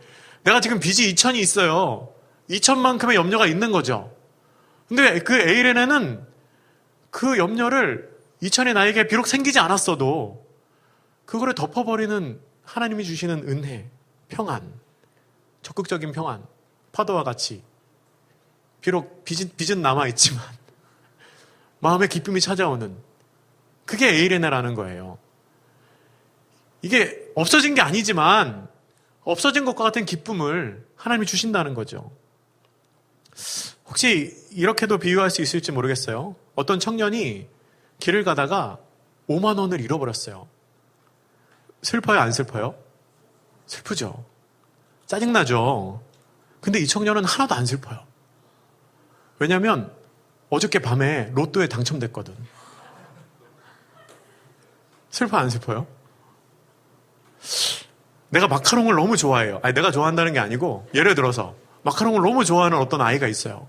내가 지금 빚이 2000이 있어요. 2000만큼의 염려가 있는 거죠. 근데 그 에이레네는 그 염려를 2000이 나에게 비록 생기지 않았어도 그거를 덮어버리는 하나님이 주시는 은혜, 평안, 적극적인 평안, 파도와 같이 비록 빚은 남아있지만 마음의 기쁨이 찾아오는 그게 에이레네라는 거예요. 이게 없어진 게 아니지만 없어진 것과 같은 기쁨을 하나님이 주신다는 거죠. 혹시 이렇게도 비유할 수 있을지 모르겠어요. 어떤 청년이 길을 가다가 5만 원을 잃어버렸어요. 슬퍼요, 안 슬퍼요? 슬프죠. 짜증나죠. 근데 이 청년은 하나도 안 슬퍼요. 왜냐하면 어저께 밤에 로또에 당첨됐거든. 슬퍼 안 슬퍼요? 내가 마카롱을 너무 좋아해요. 아니, 내가 좋아한다는 게 아니고 예를 들어서 마카롱을 너무 좋아하는 어떤 아이가 있어요.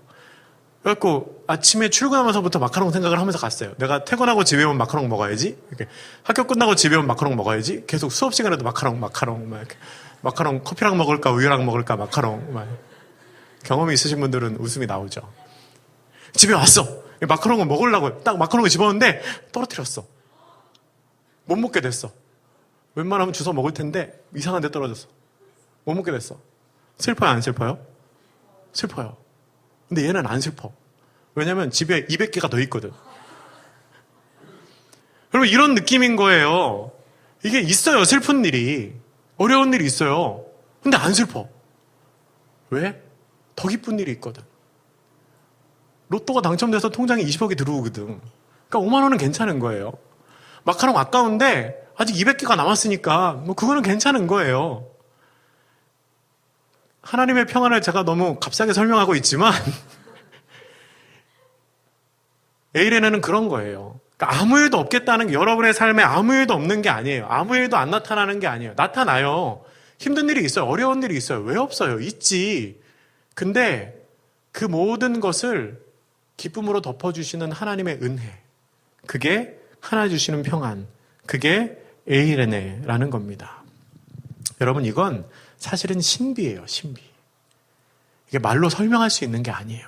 그래갖고 아침에 출근하면서부터 마카롱 생각을 하면서 갔어요. 내가 퇴근하고 집에 오면 마카롱 먹어야지. 이렇게 학교 끝나고 집에 오면 마카롱 먹어야지. 계속 수업 시간에도 마카롱 막 이렇게. 마카롱 커피랑 먹을까 우유랑 먹을까 마카롱 막. 경험이 있으신 분들은 웃음이 나오죠. 집에 왔어. 마카롱을 먹으려고 딱 마카롱을 집었는데 떨어뜨렸어. 못 먹게 됐어. 웬만하면 주워 먹을 텐데 이상한 데 떨어졌어. 못 먹게 됐어. 슬퍼요, 안 슬퍼요? 슬퍼요. 근데 얘는 안 슬퍼. 왜냐면 집에 200개가 더 있거든. 여러분, 이런 느낌인 거예요. 이게 있어요, 슬픈 일이. 어려운 일이 있어요. 근데 안 슬퍼. 왜? 더 기쁜 일이 있거든. 로또가 당첨돼서 통장에 20억이 들어오거든. 그러니까 5만 원은 괜찮은 거예요. 마카롱 아까운데 아직 200개가 남았으니까 뭐 그거는 괜찮은 거예요. 하나님의 평안을 제가 너무 값싸게 설명하고 있지만 에이레네는 그런 거예요. 그러니까 아무 일도 없겠다는 게 여러분의 삶에 아무 일도 없는 게 아니에요. 아무 일도 안 나타나는 게 아니에요. 나타나요. 힘든 일이 있어요. 어려운 일이 있어요. 왜 없어요? 있지. 근데 그 모든 것을 기쁨으로 덮어주시는 하나님의 은혜, 그게 하나 주시는 평안, 그게 에이레네라는 겁니다. 여러분, 이건 사실은 신비예요. 신비. 이게 말로 설명할 수 있는 게 아니에요.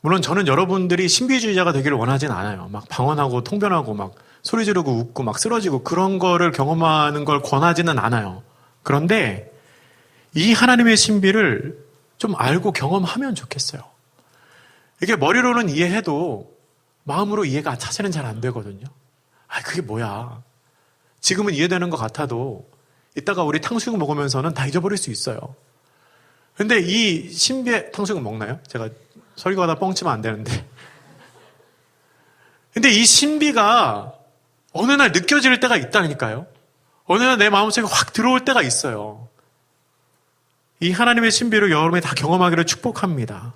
물론 저는 여러분들이 신비주의자가 되기를 원하진 않아요. 막 방언하고 통변하고 막 소리 지르고 웃고 막 쓰러지고 그런 거를 경험하는 걸 권하지는 않아요. 그런데 이 하나님의 신비를 좀 알고 경험하면 좋겠어요. 이게 머리로는 이해해도 마음으로 이해가 사실은 잘 안 되거든요. 그게 뭐야. 지금은 이해되는 것 같아도 이따가 우리 탕수육 먹으면서는 다 잊어버릴 수 있어요. 근데 이 신비의 탕수육 먹나요? 제가 설교하다 뻥치면 안 되는데. 근데 이 신비가 어느 날 느껴질 때가 있다니까요. 어느 날 내 마음속에 확 들어올 때가 있어요. 이 하나님의 신비를 여러분이 다 경험하기를 축복합니다.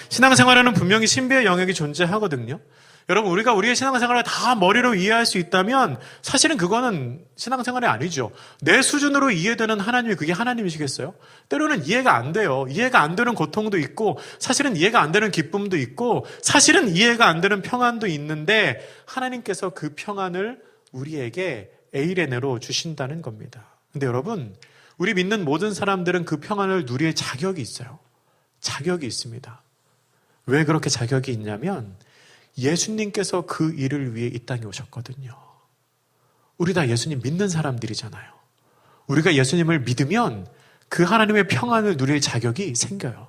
신앙생활에는 분명히 신비의 영역이 존재하거든요. 여러분, 우리가 우리의 신앙생활을 다 머리로 이해할 수 있다면 사실은 그거는 신앙생활이 아니죠. 내 수준으로 이해되는 하나님이 그게 하나님이시겠어요? 때로는 이해가 안 돼요. 이해가 안 되는 고통도 있고 사실은 이해가 안 되는 기쁨도 있고 사실은 이해가 안 되는 평안도 있는데 하나님께서 그 평안을 우리에게 에이레네로 주신다는 겁니다. 근데 여러분, 우리 믿는 모든 사람들은 그 평안을 누릴 자격이 있어요. 자격이 있습니다. 왜 그렇게 자격이 있냐면 예수님께서 그 일을 위해 이 땅에 오셨거든요. 우리 다 예수님 믿는 사람들이잖아요. 우리가 예수님을 믿으면 그 하나님의 평안을 누릴 자격이 생겨요.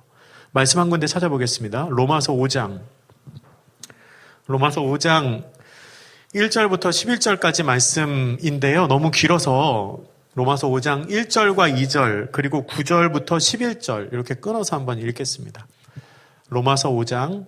말씀 한 군데 찾아보겠습니다. 로마서 5장 1절부터 11절까지 말씀인데요. 너무 길어서 로마서 5장 1절과 2절 그리고 9절부터 11절 이렇게 끊어서 한번 읽겠습니다. 로마서 5장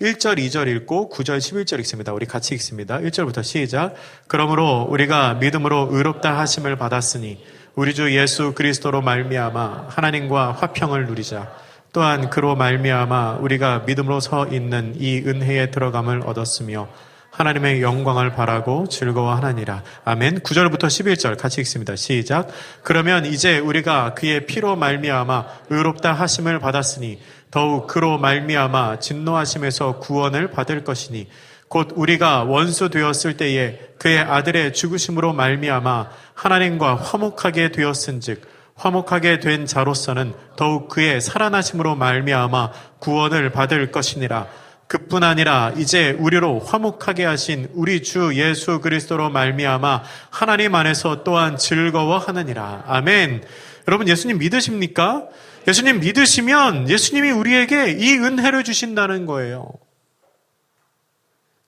1절, 2절 읽고 9절, 11절 읽습니다. 우리 같이 읽습니다. 1절부터 시작. 그러므로 우리가 믿음으로 의롭다 하심을 받았으니 우리 주 예수 그리스도로 말미암아 하나님과 화평을 누리자. 또한 그로 말미암아 우리가 믿음으로 서 있는 이 은혜에 들어감을 얻었으며 하나님의 영광을 바라고 즐거워하느니라. 아멘. 9절부터 11절 같이 읽습니다. 시작. 그러면 이제 우리가 그의 피로 말미암아 의롭다 하심을 받았으니 더욱 그로 말미암아 진노하심에서 구원을 받을 것이니 곧 우리가 원수 되었을 때에 그의 아들의 죽으심으로 말미암아 하나님과 화목하게 되었은즉 화목하게 된 자로서는 더욱 그의 살아나심으로 말미암아 구원을 받을 것이니라. 그뿐 아니라 이제 우리로 화목하게 하신 우리 주 예수 그리스도로 말미암아 하나님 안에서 또한 즐거워하느니라. 아멘. 여러분 예수님 믿으십니까? 예수님 믿으시면 예수님이 우리에게 이 은혜를 주신다는 거예요.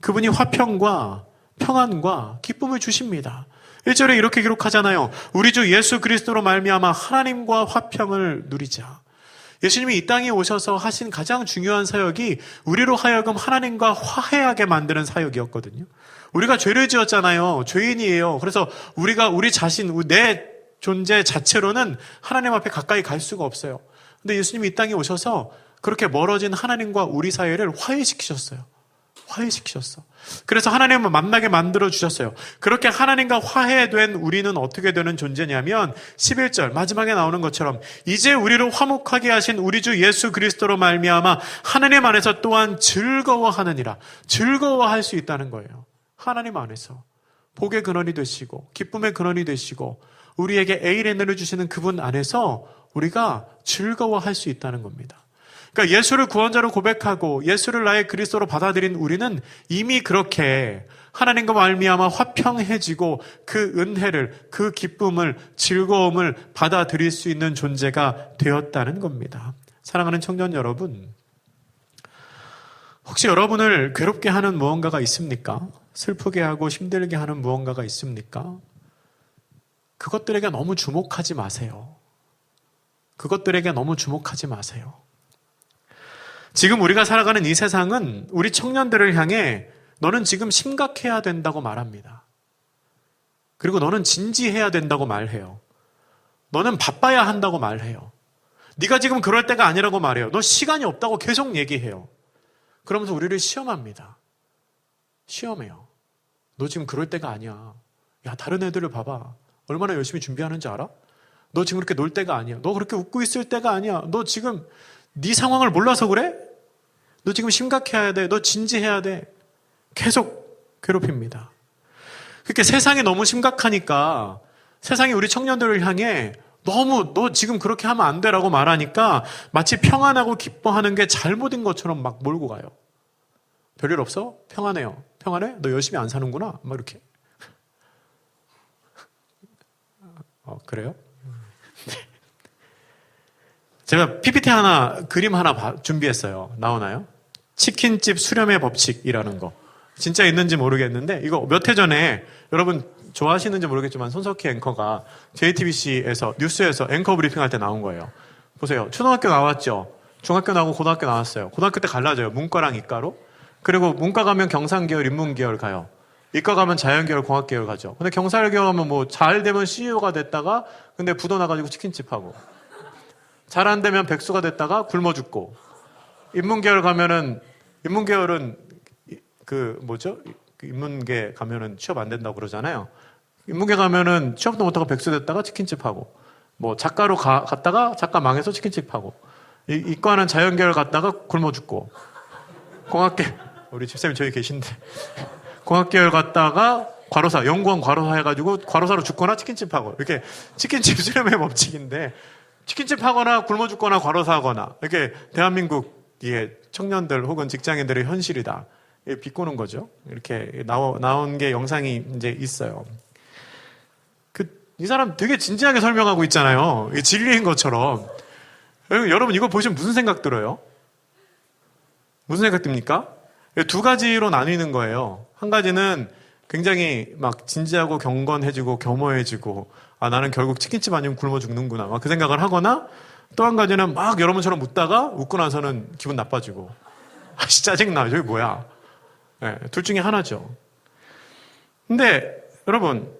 그분이 화평과 평안과 기쁨을 주십니다. 1절에 이렇게 기록하잖아요. 우리 주 예수 그리스도로 말미암아 하나님과 화평을 누리자. 예수님이 이 땅에 오셔서 하신 가장 중요한 사역이 우리로 하여금 하나님과 화해하게 만드는 사역이었거든요. 우리가 죄를 지었잖아요. 죄인이에요. 그래서 우리가 우리 자신, 내 존재 자체로는 하나님 앞에 가까이 갈 수가 없어요. 근데 예수님이 이 땅에 오셔서 그렇게 멀어진 하나님과 우리 사이를 화해시키셨어요. 화해시키셨어. 그래서 하나님을 만나게 만들어 주셨어요. 그렇게 하나님과 화해된 우리는 어떻게 되는 존재냐면 11절 마지막에 나오는 것처럼 이제 우리를 화목하게 하신 우리 주 예수 그리스도로 말미암아 하나님 안에서 또한 즐거워하느니라. 즐거워할 수 있다는 거예요. 하나님 안에서 복의 근원이 되시고 기쁨의 근원이 되시고 우리에게 에이렌을 주시는 그분 안에서 우리가 즐거워할 수 있다는 겁니다. 그러니까 예수를 구원자로 고백하고 예수를 나의 그리스도로 받아들인 우리는 이미 그렇게 하나님과 말미암아 화평해지고 그 은혜를, 그 기쁨을, 즐거움을 받아들일 수 있는 존재가 되었다는 겁니다. 사랑하는 청년 여러분, 혹시 여러분을 괴롭게 하는 무언가가 있습니까? 슬프게 하고 힘들게 하는 무언가가 있습니까? 그것들에게 너무 주목하지 마세요. 그것들에게 너무 주목하지 마세요. 지금 우리가 살아가는 이 세상은 우리 청년들을 향해 너는 지금 심각해야 된다고 말합니다. 그리고 너는 진지해야 된다고 말해요. 너는 바빠야 한다고 말해요. 네가 지금 그럴 때가 아니라고 말해요. 너 시간이 없다고 계속 얘기해요. 그러면서 우리를 시험합니다. 시험해요. 너 지금 그럴 때가 아니야. 야, 다른 애들을 봐봐. 얼마나 열심히 준비하는지 알아? 너 지금 그렇게 놀 때가 아니야. 너 그렇게 웃고 있을 때가 아니야. 너 지금 네 상황을 몰라서 그래? 너 지금 심각해야 돼. 너 진지해야 돼. 계속 괴롭힙니다. 그렇게 세상이 너무 심각하니까 세상이 우리 청년들을 향해 너무 너 지금 그렇게 하면 안 돼라고 말하니까 마치 평안하고 기뻐하는 게 잘못인 것처럼 막 몰고 가요. 별일 없어? 평안해요. 평안해? 너 열심히 안 사는구나? 막 이렇게. 그래요? 제가 PPT 그림 하나 준비했어요. 나오나요? 치킨집 수렴의 법칙이라는 거. 진짜 있는지 모르겠는데, 이거 몇 해 전에, 여러분 좋아하시는지 모르겠지만, 손석희 앵커가 JTBC에서, 뉴스에서 앵커 브리핑 할 때 나온 거예요. 보세요. 초등학교 나왔죠? 중학교 나오고 고등학교 나왔어요. 고등학교 때 갈라져요. 문과랑 이과로. 그리고 문과 가면 경상계열, 인문계열 가요. 이과 가면 자연계열, 공학계열 가죠. 근데 경찰계열 하면 뭐 잘 되면 CEO가 됐다가, 근데 부도 나가지고 치킨집 하고. 잘 안 되면 백수가 됐다가 굶어 죽고. 인문계열 가면은, 인문계열은 인문계 가면은 취업 안 된다고 그러잖아요. 인문계 가면은 취업도 못하고 백수 됐다가 치킨집 하고. 뭐 작가로 갔다가 작가 망해서 치킨집 하고. 이과는 자연계열 갔다가 굶어 죽고. 우리 집사님 저기 계신데. 공학계열 갔다가 과로사, 연구원 과로사 해가지고 과로사로 죽거나 치킨집 하고. 이렇게 치킨집 수렴의 법칙인데, 치킨집 하거나 굶어 죽거나 과로사 하거나, 이렇게 대한민국의 청년들 혹은 직장인들의 현실이다. 비꼬는 거죠. 이렇게 나온 게 영상이 이제 있어요. 이 사람 되게 진지하게 설명하고 있잖아요. 진리인 것처럼. 여러분 이거 보시면 무슨 생각 들어요? 무슨 생각 듭니까? 두 가지로 나뉘는 거예요. 한 가지는 굉장히 막 진지하고 경건해지고 겸허해지고, 나는 결국 치킨집 아니면 굶어 죽는구나, 막 그 생각을 하거나, 또 한 가지는 막 여러분처럼 웃다가 웃고 나서는 기분 나빠지고 아씨, 짜증나. 저게 뭐야. 네, 둘 중에 하나죠. 근데 여러분,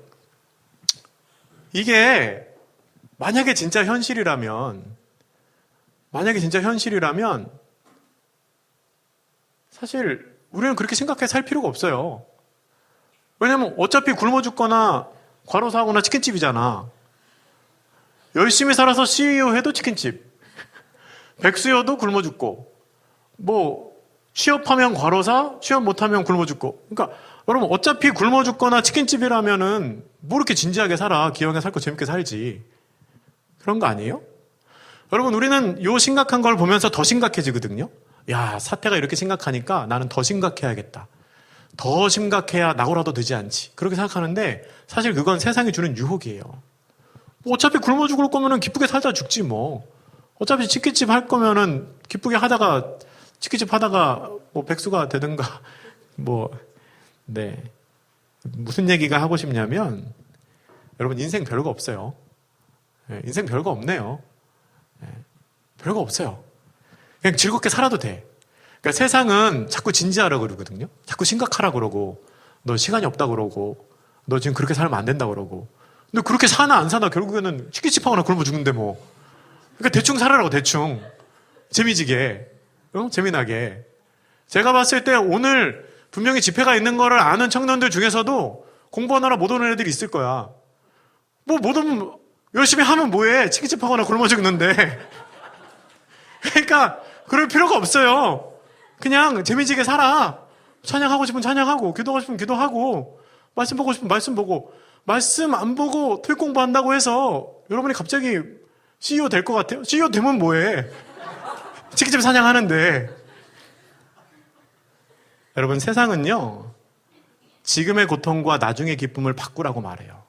이게 만약에 진짜 현실이라면 사실 우리는 그렇게 생각해 살 필요가 없어요. 왜냐면 어차피 굶어 죽거나 과로사하거나 치킨집이잖아. 열심히 살아서 CEO 해도 치킨집, 백수여도 굶어 죽고, 뭐 취업하면 과로사, 취업 못하면 굶어 죽고. 그러니까 여러분, 어차피 굶어 죽거나 치킨집이라면은 뭐 이렇게 진지하게 살아. 기왕에 살 거 재밌게 살지. 그런 거 아니에요? 여러분, 우리는 요 심각한 걸 보면서 더 심각해지거든요. 야, 사태가 이렇게 심각하니까 나는 더 심각해야겠다. 더 심각해야 낙오라도 되지 않지. 그렇게 생각하는데 사실 그건 세상이 주는 유혹이에요. 뭐 어차피 굶어 죽을 거면은 기쁘게 살다 죽지 뭐. 어차피 치킨집 할 거면은 기쁘게 하다가 치킨집 하다가 뭐 백수가 되든가 뭐. 네. 무슨 얘기가 하고 싶냐면 여러분, 인생 별거 없어요. 네, 인생 별거 없네요. 네, 별거 없어요. 그냥 즐겁게 살아도 돼. 그러니까 세상은 자꾸 진지하라고 그러거든요. 자꾸 심각하라고 그러고, 너 시간이 없다고 그러고, 너 지금 그렇게 살면 안 된다고 그러고. 근데 그렇게 사나 안 사나 결국에는 치킨집 하거나 굶어 죽는데 뭐. 그러니까 대충 살아라고, 대충. 재미지게. 재미나게. 제가 봤을 때 오늘 분명히 집회가 있는 거를 아는 청년들 중에서도 공부하느라 못 오는 애들이 있을 거야. 뭐 못 오면 열심히 하면 뭐해. 치킨집 하거나 굶어 죽는데. 그러니까 그럴 필요가 없어요. 그냥 재미지게 살아. 찬양하고 싶으면 찬양하고, 기도하고 싶으면 기도하고, 말씀 보고 싶으면 말씀 보고. 말씀 안 보고 토익 공부한다고 해서 여러분이 갑자기 CEO 될 것 같아요? CEO 되면 뭐해? 치킨집 사냥하는데. 여러분, 세상은요, 지금의 고통과 나중의 기쁨을 바꾸라고 말해요.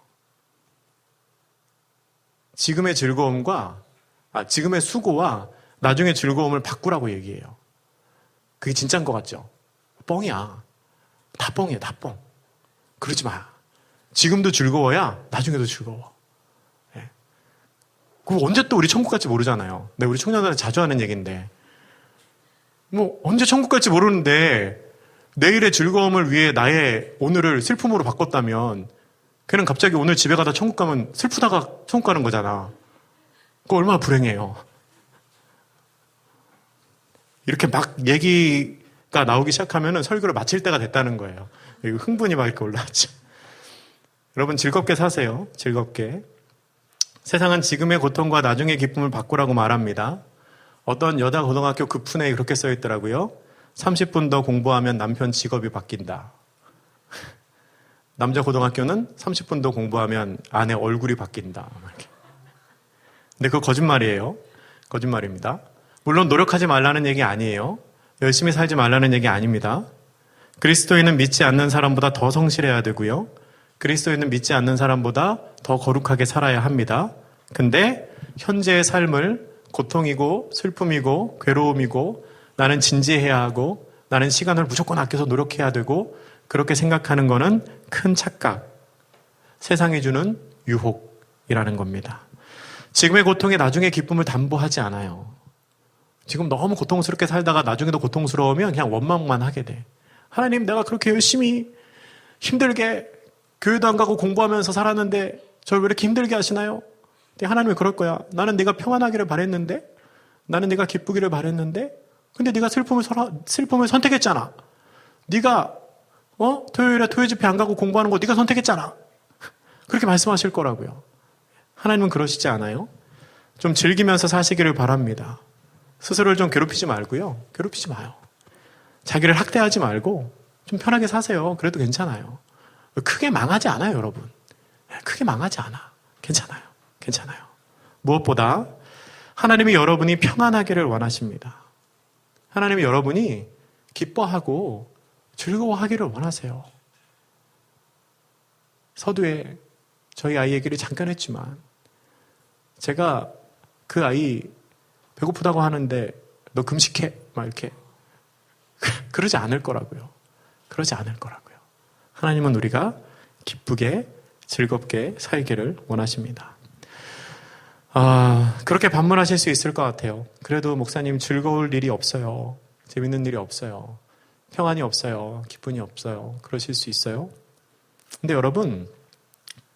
지금의 즐거움과, 지금의 수고와 나중의 즐거움을 바꾸라고 얘기해요. 그게 진짜인 것 같죠? 뻥이야. 다 뻥이에요, 다 뻥. 그러지 마. 지금도 즐거워야 나중에도 즐거워. 네. 그거 언제 또 우리 천국 갈지 모르잖아요. 네, 우리 청년들한테 자주 하는 얘기인데. 뭐, 언제 천국 갈지 모르는데, 내일의 즐거움을 위해 나의 오늘을 슬픔으로 바꿨다면, 걔는 갑자기 오늘 집에 가다 천국 가면 슬프다가 천국 가는 거잖아. 그거 얼마나 불행해요. 이렇게 막 얘기가 나오기 시작하면 설교를 마칠 때가 됐다는 거예요. 흥분이 막 이렇게 올라왔죠. 여러분, 즐겁게 사세요. 즐겁게. 세상은 지금의 고통과 나중의 기쁨을 바꾸라고 말합니다. 어떤 여자 고등학교 급훈에 그렇게 써 있더라고요. 30분 더 공부하면 남편 직업이 바뀐다. 남자 고등학교는 30분 더 공부하면 아내 얼굴이 바뀐다. 근데 그거 거짓말이에요. 거짓말입니다. 물론 노력하지 말라는 얘기 아니에요. 열심히 살지 말라는 얘기 아닙니다. 그리스도인은 믿지 않는 사람보다 더 성실해야 되고요. 그리스도인은 믿지 않는 사람보다 더 거룩하게 살아야 합니다. 근데 현재의 삶을 고통이고 슬픔이고 괴로움이고 나는 진지해야 하고 나는 시간을 무조건 아껴서 노력해야 되고 그렇게 생각하는 거는 큰 착각, 세상이 주는 유혹이라는 겁니다. 지금의 고통이 나중에 기쁨을 담보하지 않아요. 지금 너무 고통스럽게 살다가 나중에도 고통스러우면 그냥 원망만 하게 돼. 하나님, 내가 그렇게 열심히 힘들게 교회도 안 가고 공부하면서 살았는데 저를 왜 이렇게 힘들게 하시나요? 근데 하나님이 그럴 거야. 나는 네가 평안하기를 바랬는데, 나는 네가 기쁘기를 바랬는데, 근데 네가 슬픔을 선택했잖아. 네가 토요일에 토요 집회 안 가고 공부하는 거 네가 선택했잖아. 그렇게 말씀하실 거라고요. 하나님은 그러시지 않아요? 좀 즐기면서 사시기를 바랍니다. 스스로를 좀 괴롭히지 말고요. 괴롭히지 마요. 자기를 학대하지 말고 좀 편하게 사세요. 그래도 괜찮아요. 크게 망하지 않아요, 여러분. 크게 망하지 않아. 괜찮아요. 괜찮아요. 무엇보다 하나님이 여러분이 평안하기를 원하십니다. 하나님이 여러분이 기뻐하고 즐거워하기를 원하세요. 서두에 저희 아이 얘기를 잠깐 했지만 제가 그 아이 배고프다고 하는데 너 금식해 막 이렇게 그러지 않을 거라고요. 그러지 않을 거라고요. 하나님은 우리가 기쁘게 즐겁게 살기를 원하십니다. 그렇게 반문하실 수 있을 것 같아요. 그래도 목사님 즐거울 일이 없어요. 재밌는 일이 없어요. 평안이 없어요. 기쁨이 없어요. 그러실 수 있어요. 근데 여러분,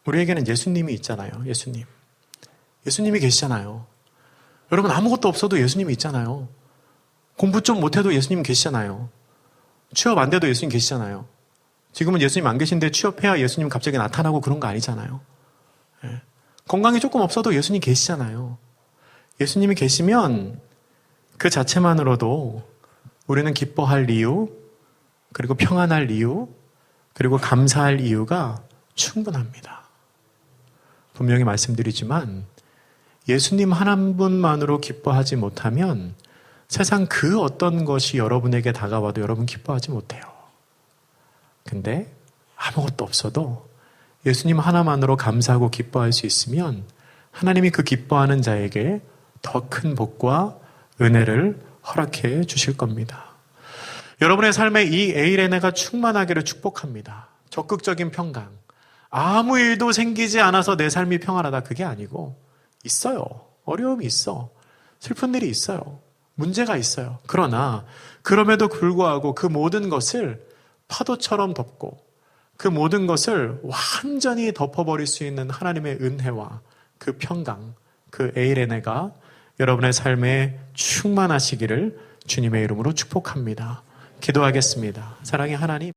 우리에게는 예수님이 있잖아요. 예수님. 예수님이 계시잖아요. 여러분, 아무것도 없어도 예수님이 있잖아요. 공부 좀 못해도 예수님 계시잖아요. 취업 안 돼도 예수님 계시잖아요. 지금은 예수님 안 계신데 취업해야 예수님 갑자기 나타나고 그런 거 아니잖아요. 예. 건강이 조금 없어도 예수님 계시잖아요. 예수님이 계시면 그 자체만으로도 우리는 기뻐할 이유, 그리고 평안할 이유, 그리고 감사할 이유가 충분합니다. 분명히 말씀드리지만 예수님 한 분만으로 기뻐하지 못하면 세상 그 어떤 것이 여러분에게 다가와도 여러분 기뻐하지 못해요. 근데 아무것도 없어도 예수님 하나만으로 감사하고 기뻐할 수 있으면 하나님이 그 기뻐하는 자에게 더 큰 복과 은혜를 허락해 주실 겁니다. 여러분의 삶에 이 에이레네가 충만하기를 축복합니다. 적극적인 평강. 아무 일도 생기지 않아서 내 삶이 평안하다. 그게 아니고 있어요. 어려움이 있어. 슬픈 일이 있어요. 문제가 있어요. 그러나 그럼에도 불구하고 그 모든 것을 파도처럼 덮고 그 모든 것을 완전히 덮어버릴 수 있는 하나님의 은혜와 그 평강, 그 에이레네가 여러분의 삶에 충만하시기를 주님의 이름으로 축복합니다. 기도하겠습니다. 사랑의 하나님.